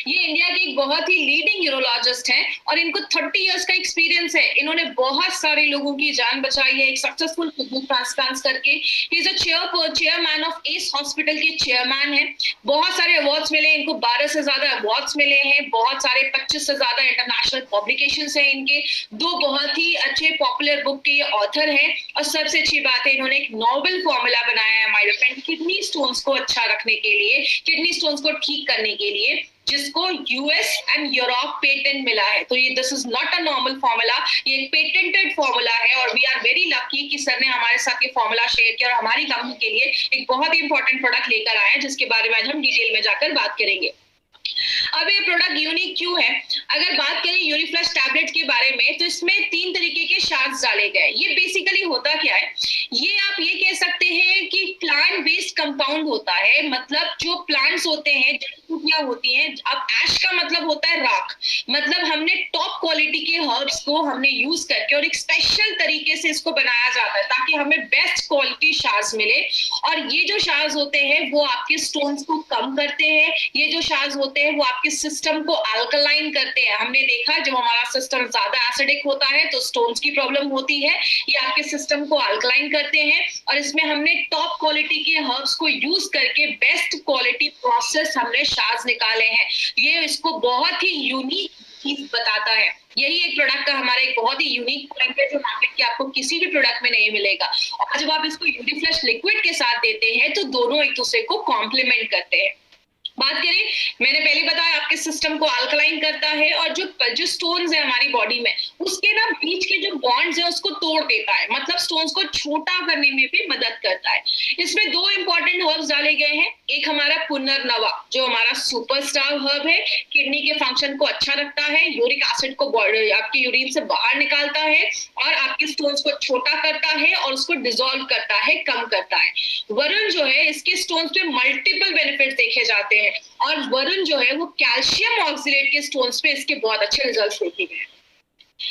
ये इंडिया के एक बहुत ही लीडिंग न्यूरोलॉजिस्ट हैं और इनको 30 इयर्स का एक्सपीरियंस है। इन्होंने बहुत सारे लोगों की जान बचाई है एक सक्सेसफुल किडनी ट्रांसप्लांट करके। ही is a chairman of S hospital के चेयरमैन है। बहुत सारे अवार्ड्स मिले इनको, 12 से ज्यादा अवार्ड्स मिले हैं, बहुत सारे 25 से ज्यादा इंटरनेशनल पब्लिकेशंस हैं इनके, 2 बहुत ही अच्छे पॉपुलर बुक के ऑथर हैं। और सबसे अच्छी बात है इन्होंने एक नोबल फॉर्मूला बनाया है माय फ्रेंड, किडनी स्टोन्स को अच्छा रखने के लिए, किडनी स्टोन्स को ठीक करने के लिए। जिसको यूएस एंड यूरोप पेटेंट मिला है। तो ये this is not a normal formula, ये एक पेटेंटेड फॉर्मूला है और वी आर वेरी लकी कि सर ने हमारे साथ ये फॉर्मूला शेयर किया और हमारी कंपनी के लिए एक बहुत ही इंपॉर्टेंट प्रोडक्ट लेकर आए हैं, जिसके बारे में आज हम डिटेल में जाकर बात करेंगे। अब ये प्रोडक्ट यूनिक क्यों है? अगर बात करें यूनिफ्लश टैबलेट के बारे में, तो इसमें 3 तरीके के शार्ट्स डाले गए। ये बेसिकली होता क्या है, ये आप ये कह सकते हैं कि प्लांट बेस्ड कंपाउंड होता है। मतलब जो प्लांट्स होते हैं, जड़ियां होती हैं, अब ऐश का मतलब होता है राख, मतलब हमने टॉप क्वालिटी के हर्ब्स को हमने यूज करके और एक स्पेशल तरीके से इसको बनाया जाता है ताकि हमें बेस्ट क्वालिटी शार्ट्स मिले। और ये जो शार्ट्स होते हैं वो आपके स्टोन्स को कम करते हैं, ये जो शार्ट्स होते हैं वो आपके सिस्टम को अल्कलाइन करते हैं। हमने देखा जब हमारा सिस्टम ज्यादा एसिडिक होता है तो स्टोन्स की प्रॉब्लम होती है, ये आपके सिस्टम को अल्कलाइन करते हैं। और इसमें हमने टॉप क्वालिटी के हर्ब्स को यूज करके बेस्ट क्वालिटी प्रोसेस हमने शार्ट्स निकाले हैं। ये इसको बहुत ही यूनिक चीज बताता है। यही एक प्रोडक्ट का हमारा एक बहुत ही यूनिक पॉइंट है जो मार्केट के आपको किसी भी प्रोडक्ट में नहीं मिलेगा। और जब आप इसको यूनिफ्लश लिक्विड के साथ देते हैं तो दोनों एक दूसरे को कॉम्प्लीमेंट करते हैं। बात करें, मैंने पहले बताया आपके सिस्टम को अल्कलाइन करता है और जो स्टोन्स है हमारी बॉडी में उसके ना बीच के जो बॉन्ड्स है उसको तोड़ देता है, मतलब स्टोन्स को छोटा करने में भी मदद करता है। इसमें 2 इंपॉर्टेंट हर्ब्स डाले गए हैं। एक हमारा पुनर्नवा जो हमारा सुपरस्टार हर्ब है, किडनी के फंक्शन को अच्छा रखता है, यूरिक एसिड को आपके यूरिन से बाहर निकालता है और आपके स्टोन्स को छोटा करता है और उसको डिसॉल्व करता है, कम करता है। वरुण जो है इसके स्टोन्स पे मल्टीपल बेनिफिट्स देखे जाते हैं और वरुण जो है वो कैल्शियम ऑक्सीलेट के स्टोन्स पे इसके बहुत अच्छे रिजल्ट्स देखे गए।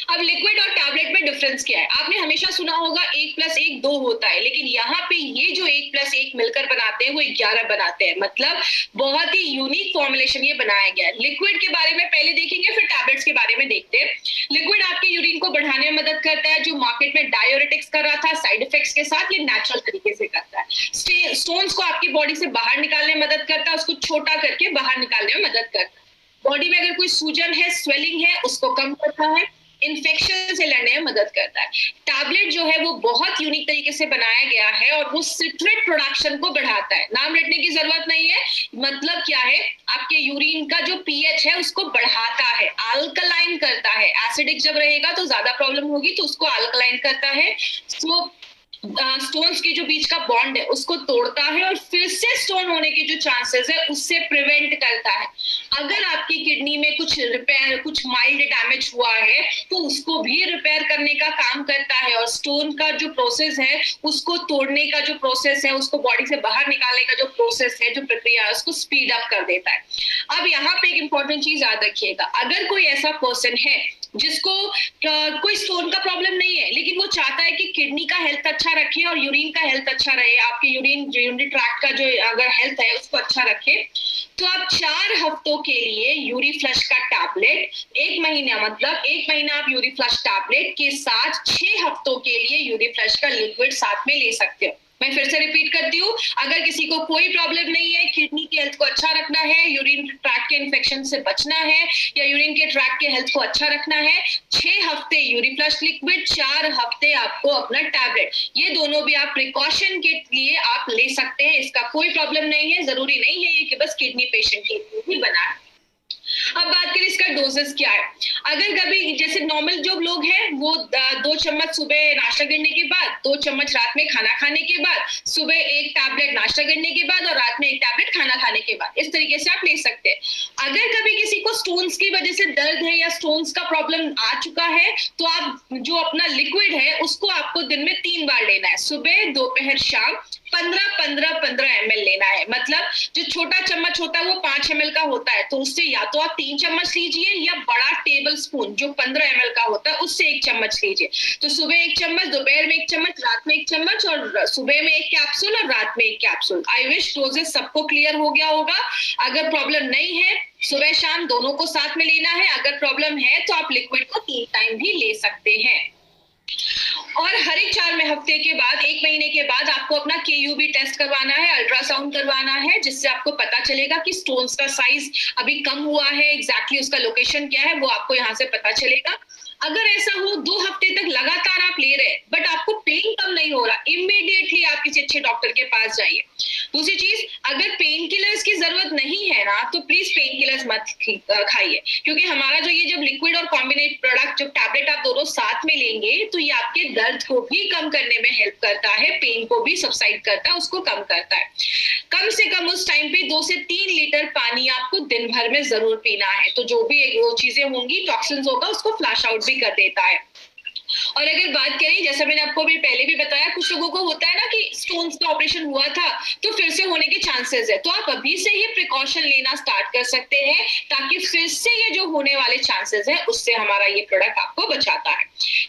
अब लिक्विड और टैबलेट में डिफरेंस क्या है? आपने हमेशा सुना होगा 1+1 2 होता है, लेकिन यहाँ पे ये जो 1+1 मिलकर बनाते हैं वो 11 बनाते हैं। मतलब बहुत ही यूनिक फॉर्मुलेशन ये बनाया गया है। लिक्विड के बारे में पहले देखेंगे, फिर टैबलेट्स के बारे में देखते हैं। लिक्विड आपके यूरिन को बढ़ाने में मदद करता है। जो मार्केट में डायोरेटिक्स कर रहा था साइड इफेक्ट्स के साथ, ये नेचुरल तरीके से करता है। स्टोन्स को आपकी बॉडी से बाहर निकालने में मदद करता है, उसको छोटा करके बाहर निकालने में मदद करता है। बॉडी में अगर कोई सूजन है, स्वेलिंग है, उसको कम करता है, इन्फेक्शन से लड़ने में मदद करता है। टैबलेट जो है वो बहुत यूनिक तरीके से बनाया गया है और वो सिट्रेट प्रोडक्शन को बढ़ाता है। नाम रटने की जरूरत नहीं है, मतलब क्या है, आपके यूरिन का जो पीएच है उसको बढ़ाता है, अल्कलाइन करता है। एसिडिक जब रहेगा तो ज्यादा प्रॉब्लम होगी, तो उसको अल्कलाइन करता है। स्टोन्स के जो बीच का बॉन्ड है उसको तोड़ता है और फिर से स्टोन होने के जो चांसेस है उससे प्रिवेंट करता है। अगर आपकी किडनी में कुछ माइल्ड डैमेज हुआ है तो उसको भी रिपेयर करने का काम करता है और स्टोन का जो प्रोसेस है उसको तोड़ने का जो प्रोसेस है, उसको बॉडी से बाहर निकालने का जो प्रोसेस है, जो प्रक्रिया है, उसको स्पीड अप कर देता है। अब यहाँ पे एक इंपॉर्टेंट चीज याद रखिएगा, अगर कोई ऐसा पर्सन है जिसको कोई स्टोन का प्रॉब्लम नहीं है लेकिन वो चाहता है कि किडनी का हेल्थ अच्छा रखे और यूरिन का हेल्थ अच्छा रहे, आपके यूरिनरी ट्रैक्ट का जो अगर हेल्थ है उसको अच्छा रखे, तो आप 4 हफ्तों के लिए यूरिफ्लश का टैबलेट, 1 महीना मतलब 1 महीना आप यूरिफ्लश टैबलेट के साथ 6 हफ्तों के लिए यूरिफ्लश का लिक्विड साथ में ले सकते हो। मैं फिर से रिपीट करती हूँ, अगर किसी को कोई प्रॉब्लम नहीं है, किडनी की हेल्थ को अच्छा रखना है, यूरिन ट्रैक्ट के इन्फेक्शन से बचना है या यूरिन के ट्रैक्ट के हेल्थ को अच्छा रखना है, 6 हफ्ते यूरिफ्लश लिक्विड, 4 हफ्ते आपको अपना टैबलेट, ये दोनों भी आप प्रिकॉशन के लिए आप ले सकते हैं। इसका कोई प्रॉब्लम नहीं है, जरूरी नहीं है ये कि बस किडनी पेशेंट के लिए ही बना है। अब बात करें इसका डोजेस क्या है। अगर कभी जैसे नॉर्मल जो लोग हैं वो 2 चम्मच सुबह नाश्ता करने के बाद, 2 चम्मच रात में खाना खाने के बाद, सुबह 1 टैबलेट नाश्ता करने के बाद और रात में 1 टैबलेट खाना खाने के बाद, इस तरीके से आप ले सकते हैं। अगर कभी किसी को स्टोन्स की वजह से दर्द है या स्टोन्स का प्रॉब्लम आ चुका है तो आप जो अपना लिक्विड है उसको आपको दिन में 3 बार लेना है, सुबह, दोपहर, शाम, 15-15-15 ml लेना है। मतलब जो छोटा चम्मच होता है वो 5 ml का होता है, तो उससे या तो आप 3 चम्मच लीजिए या बड़ा टेबल स्पून जो 15 ml का होता है उससे 1 चम्मच लीजिए। तो सुबह 1 चम्मच, दोपहर में 1 चम्मच, रात में 1 चम्मच और सुबह में 1 कैप्सूल और रात में 1 कैप्सूल। आई विश डोजेस सबको क्लियर हो गया होगा। अगर प्रॉब्लम नहीं है, सुबह शाम दोनों को साथ में लेना है। अगर प्रॉब्लम है तो आप लिक्विड को 3 टाइम भी ले सकते हैं। और हर एक 4 हफ्ते के बाद, 1 महीने के बाद आपको अपना KUB टेस्ट करवाना है, अल्ट्रासाउंड करवाना है, जिससे आपको पता चलेगा कि स्टोन्स का साइज अभी कम हुआ है, एग्जैक्टली उसका लोकेशन क्या है वो आपको यहाँ से पता चलेगा। अगर ऐसा हो 2 हफ्ते तक लगातार आप ले रहे हैं बट आपको पेन कम नहीं हो रहा, इमीडिएटली आप किसी अच्छे डॉक्टर के पास जाइए। दूसरी चीज, अगर पेन किलर्स की जरूरत नहीं है ना तो प्लीज पेन किलर्स मत खाइए, क्योंकि हमारा जो ये जब लिक्विड और कॉम्बिनेट प्रोडक्ट, जब टैबलेट आप दोनों साथ में लेंगे तो ये आपके दर्द को भी कम करने में हेल्प करता है, पेन को भी सबसाइड करता है, उसको कम करता है। कम से कम उस टाइम पे 2 से 3 लीटर पानी आपको दिन भर में जरूर पीना है, तो जो भी वो चीजें होंगी, टॉक्सिन्स होगा, उसको फ्लैश आउट भी कर देता है। और अगर बात करें, जैसा मैंने आपको भी पहले भी बताया, कुछ लोगों को होता है ना कि स्टोन्स का ऑपरेशन हुआ था तो फिर से होने के चांसेस है, तो आप अभी से ही प्रिकॉशन लेना स्टार्ट कर सकते हैं ताकि फिर से ये जो होने वाले चांसेस है उससे हमारा ये प्रोडक्ट आपको बचाता है।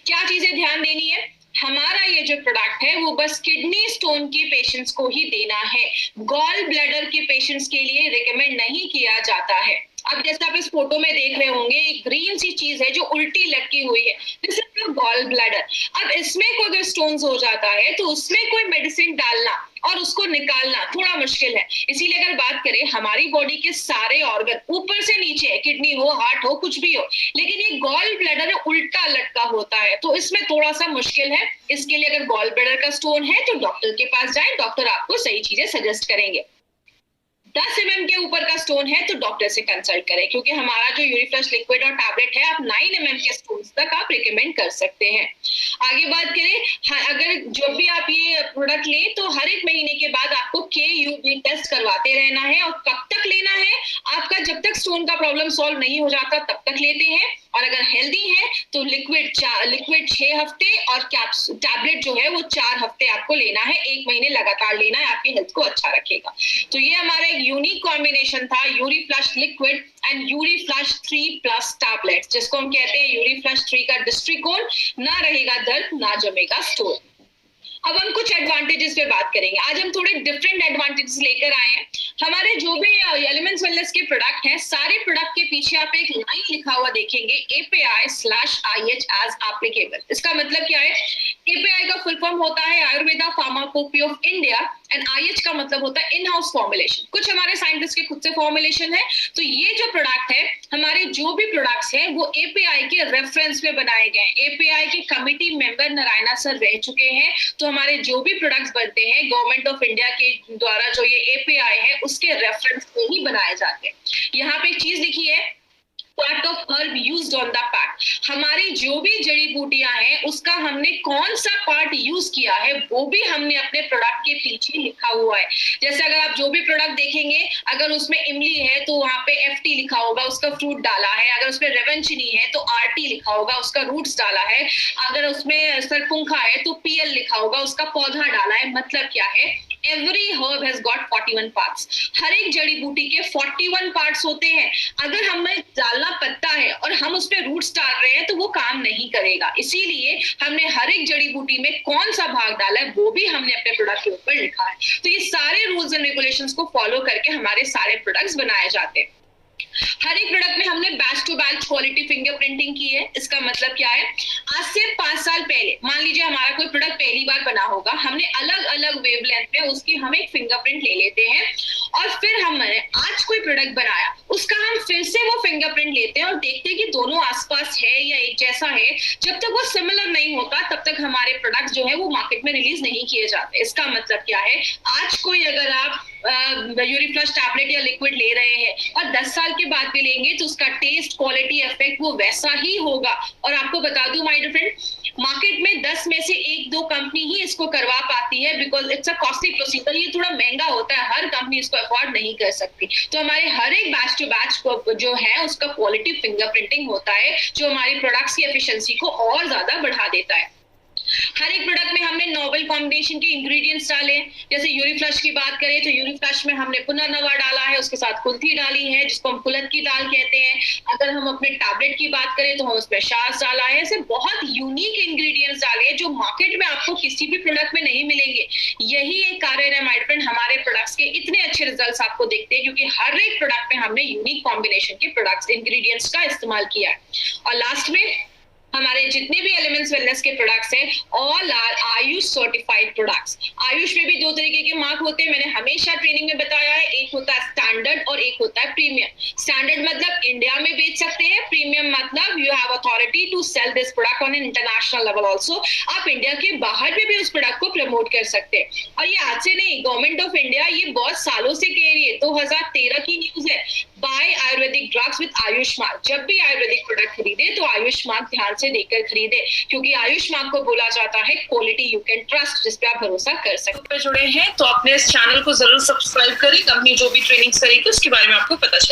क्या चीजें ध्यान देनी है, हमारा ये जो प्रोडक्ट है वो बस किडनी स्टोन के पेशेंट्स को ही देना है, गॉल ब्लैडर के पेशेंट्स के लिए रिकमेंड नहीं किया जाता है। अब जैसे आप इस फोटो में देख रहे होंगे, एक ग्रीन सी चीज है जो उल्टी लटकी हुई है, this is the gall bladder. अब इसमें कोई अगर स्टोन्स हो जाता है तो उसमें कोई मेडिसिन डालना और उसको निकालना थोड़ा मुश्किल है। इसीलिए अगर बात करें, हमारी बॉडी के सारे ऑर्गन ऊपर से नीचे है, किडनी हो, हार्ट हो, कुछ भी हो, लेकिन ये गॉल ब्लैडर उल्टा लटका होता है तो इसमें थोड़ा सा मुश्किल है। इसके लिए अगर गॉल ब्लैडर का स्टोन है तो डॉक्टर के पास जाए, डॉक्टर आपको सही चीजें सजेस्ट करेंगे। 10 mm के ऊपर का स्टोन है तो डॉक्टर से कंसल्ट करें, क्योंकि हमारा जो यूरिफ्लश लिक्विड और टैबलेट है, आप 9 mm के स्टोन्स तक आप रिकमेंड कर सकते हैं। आगे बात करें, अगर जब भी आप ये प्रोडक्ट लें तो हर एक महीने के बाद आपको KUB टेस्ट करवाते रहना है। और कब तक लेना है आपका, जब तक स्टोन का प्रॉब्लम सॉल्व नहीं हो जाता तब तक लेते हैं। और अगर हेल्दी है तो लिक्विड 6 हफ्ते और टैबलेट जो है वो 4 हफ्ते आपको लेना है, 1 महीने लगातार लेना है, आपकी हेल्थ को अच्छा रखेगा। तो ये हमारा एक यूनिक कॉम्बिनेशन था, यूरिफ्लश लिक्विड एंड यूरिफ्लश 3+ टैबलेट्स, जिसको हम कहते हैं यूरिफ्लश 3 का दृष्टिकोण, ना रहेगा दर्द, ना जमेगा स्टोन। अब हम कुछ एडवांटेजेस पे बात करेंगे। आज हम थोड़े डिफरेंट एडवांटेजेस लेकर आए हैं। हमारे जो भी एलिमेंट्स वेलनेस के प्रोडक्ट हैं, सारे प्रोडक्ट के पीछे आप एक लाइन लिखा हुआ देखेंगे, API/IH एज एप्लीकेबल। इसका मतलब क्या है? API का फुल फॉर्म होता है Ayurveda pharmacopoeia of India and IH का मतलब होता है इन हाउस फॉर्मुलेशन। कुछ हमारे साइंटिस्ट के खुद से फॉर्मुलेशन है। तो ये जो प्रोडक्ट है, हमारे जो भी प्रोडक्ट्स हैं वो API के रेफरेंस में बनाए गए हैं। API के कमिटी मेंबर नारायणा सर रह चुके हैं, तो हमारे जो भी प्रोडक्ट्स बनते हैं गवर्नमेंट ऑफ इंडिया के द्वारा जो ये API है उसके रेफरेंस पे ही बनाए जाते हैं। यहाँ पे एक चीज लिखी है, part of herb used on the pack. हमारी जो भी जड़ी बूटियां हैं उसका हमने कौन सा पार्ट यूज किया है वो भी हमने अपने प्रोडक्ट के पीछे लिखा हुआ है। जैसे अगर आप जो भी प्रोडक्ट देखेंगे, अगर उसमें इमली है तो वहां पे FT लिखा होगा, उसका फ्रूट डाला है। अगर उसमें रेवंचनी है तो RT लिखा होगा, उसका रूट्स डाला है। अगर उसमें सरपुंखा है तो PL लिखा होगा, उसका पौधा डाला है। मतलब क्या है? Every herb has got 41 parts. हर एक जड़ी बूटी के 41 पार्ट्स होते हैं। अगर हमें डालना पत्ता है और हम उस पे रूट्स डाल रहे हैं तो वो काम नहीं करेगा। इसीलिए हमने हर एक जड़ी बूटी में कौन सा भाग डाला है वो भी हमने अपने प्रोडक्ट के ऊपर लिखा है। तो ये सारे रूल्स एंड रेगुलेशंस को फॉलो करके हमारे सारे प्रोडक्ट्स बनाए जाते हैं। हर एक प्रोडक्ट में हमने batch to batch quality fingerprinting की है। इसका मतलब क्या है? आज से 5 साल पहले मान लीजिए हमारा कोई प्रोडक्ट पहली बार बना होगा, हमने अलग अलग वेवलेंथ में उसकी हम एक फिंगरप्रिंट ले लेते हैं और फिर हमने आज कोई प्रोडक्ट बनाया, उसका हम फिर से वो फिंगरप्रिंट लेते हैं और देखते हैं कि दोनों आसपास है या एक जैसा है। जब तक वो सिमिलर नहीं होता तब तक हमारे प्रोडक्ट जो है वो मार्केट में रिलीज नहीं किए जाते। इसका मतलब क्या है? आज कोई अगर आप यूरिफ्लश टैबलेट या लिक्विड ले रहे हैं और 10 साल के बाद भी लेंगे तो उसका टेस्ट, क्वालिटी, इफेक्ट वो वैसा ही होगा। और आपको बता दूं माय डियर फ्रेंड, मार्केट में 10 में से 1-2 कंपनी ही इसको करवा पाती है, because it's a costly procedure. ये थोड़ा महंगा होता है, हर कंपनी इसको अफोर्ड नहीं कर सकती। तो हमारे हर एक बैच टू बैच जो है उसका क्वालिटी फिंगरप्रिंटिंग होता है, जो हमारी प्रोडक्ट्स की एफिशिएंसी को और ज्यादा बढ़ा देता है। हर एक प्रोडक्ट में हमने नोवेल कॉम्बिनेशन के इंग्रेडिएंट्स डाले। जैसे यूरिफ्लश की बात करें तो यूरिफ्लश में हमने पुनर्नवा डाला है, उसके साथ कुल्थी डाली है जिसको हम कुलत की दाल कहते हैं। अगर हम अपने टैबलेट की बात करें तो हम उसमें शास डाला है। ऐसे बहुत यूनिक इंग्रेडिएंट्स डाले हैं जो मार्केट में आपको किसी भी प्रोडक्ट में नहीं मिलेंगे। यही एक कारण है माय फ्रेंड, हमारे प्रोडक्ट्स के इतने अच्छे रिजल्ट्स आपको दिखते हैं, क्योंकि हर एक प्रोडक्ट में हमने यूनिक कॉम्बिनेशन के प्रोडक्ट्स इंग्रेडिएंट्स का इस्तेमाल किया है। और लास्ट में हमारे जितने भी एलिमेंट्स वेलनेस के प्रोडक्ट्स हैं all are AYUSH certified products. AYUSH में भी दो तरीके के मार्क होते हैं, मैंने हमेशा ट्रेनिंग में बताया है, एक होता है स्टैंडर्ड और एक होता है प्रीमियम। स्टैंडर्ड मतलब इंडिया में बेच सकते हैं, प्रीमियम मतलब you have authority to sell this product on an international level also. आप इंडिया के बाहर में भी उस प्रोडक्ट को प्रमोट कर सकते हैं। और ये आज से नहीं, गवर्नमेंट ऑफ इंडिया ये बहुत सालों से कह रही है, 2013 की न्यूज है। Buy Ayurvedic drugs with AYUSH mark. जब भी आयुर्वेदिक प्रोडक्ट खरीदे तो आयुष मार्क ध्यान से देखकर खरीदे, क्योंकि आयुष मार्क को बोला जाता है क्वालिटी यू कैन ट्रस्ट, जिस पे आप भरोसा कर सकते हैं। जुड़े हैं तो अपने इस चैनल को जरूर सब्सक्राइब करें, कंपनी जो भी ट्रेनिंग करेगी उसके बारे में आपको पता चले।